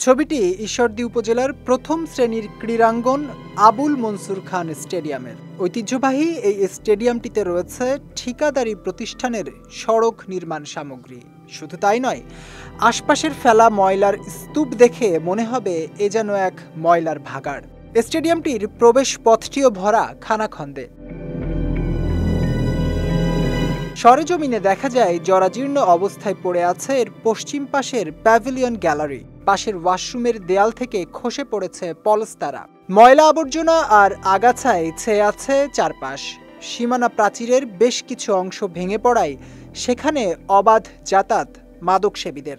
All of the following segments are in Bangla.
ছবিটি ঈশ্বরদী উপজেলার প্রথম শ্রেণীর ক্রীড়াঙ্গন আবুল মনসুর খান স্টেডিয়ামের। ঐতিহ্যবাহী এই স্টেডিয়ামটিতে রয়েছে ঠিকাদারি প্রতিষ্ঠানের সড়ক নির্মাণ সামগ্রী। শুধু তাই নয়, আশপাশের ফেলা ময়লার স্তূপ দেখে মনে হবে এ যেন এক ময়লার ভাগাড়। স্টেডিয়ামটির প্রবেশ পথটিও ভরা খানাখন্দে। সরেজমিনে দেখা যায় জরাজীর্ণ অবস্থায় পড়ে আছে এর পশ্চিম পাশের প্যাভিলিয়ন গ্যালারি। পাশের ওয়াশরুমের দেয়াল থেকে খসে পড়েছে পলস্তারা। ময়লা আবর্জনা আর আগাছায় ছেয়ে আছে চারপাশ। সীমানা প্রাচীরের বেশ কিছু অংশ ভেঙে পড়ায় সেখানে অবাধ যাতায়াত মাদকসেবীদের।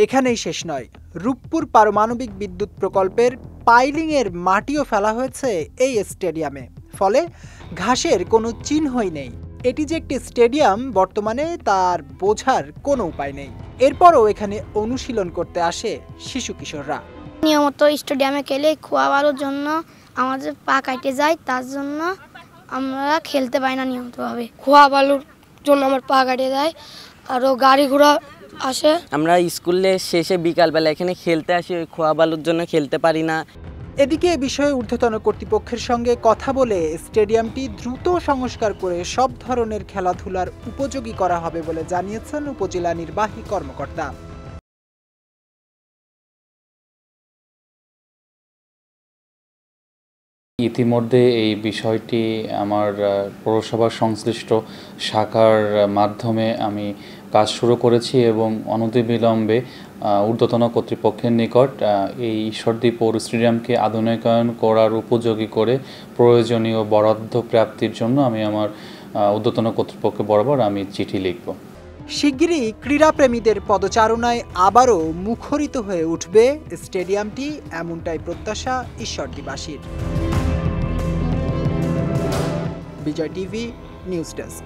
এখানেই শেষ নয়, রূপপুর পারমাণবিক বিদ্যুৎ প্রকল্পের পাইলিংয়ের মাটিও ফেলা হয়েছে এই স্টেডিয়ামে। ফলে ঘাসের কোনো চিহ্নই নেই। এটি যে একটি স্টেডিয়াম বর্তমানে তার বোঝার কোনো উপায় নেই। এরপরও এখানে অনুশীলন করতে আসে শিশু কিশোররা। নিয়মিত স্টেডিয়ামে খেলে খোয়া বালুর জন্য আমাদের পা কাটে যায়, তার জন্য আমরা খেলতে পাই না নিয়মিতভাবে। খোয়া বালুর জন্য আমার পা কাটে যায়, আরও গাড়ি ঘোড়া আসে। আমরা স্কুলে শেষে বিকালবেলা এখানে খেলতে আসি, ওই খোয়া বালুর জন্য খেলতে পারি না। এদিকে এ বিষয়ে ঊর্ধ্বতন কর্তৃপক্ষের সঙ্গে কথা বলে স্টেডিয়ামটি দ্রুত সংস্কার করে সব ধরনের খেলাধুলার উপযোগী করা হবে বলে জানিয়েছেন উপজেলা নির্বাহী কর্মকর্তা। ইতিমধ্যে এই বিষয়টি আমার পৌরসভার সংশ্লিষ্ট শাখার মাধ্যমে আমি কাজ শুরু করেছি এবং অনতিবিলম্বে ঊর্ধ্বতন কর্তৃপক্ষের নিকট এই ঈশ্বরদী পৌর স্টেডিয়ামকে আধুনিকায়ন করার উপযোগী করে প্রয়োজনীয় বরাদ্দ প্রাপ্তির জন্য আমি আমার ঊর্ধ্বতন কর্তৃপক্ষ বরাবর আমি চিঠি লিখব। শিগগিরই ক্রীড়াপ্রেমীদের পদচারণায় আবারও মুখরিত হয়ে উঠবে স্টেডিয়ামটি, এমনটাই প্রত্যাশা ঈশ্বরদীবাসীর। বিজয় টিভি নিউজ ডেস্ক।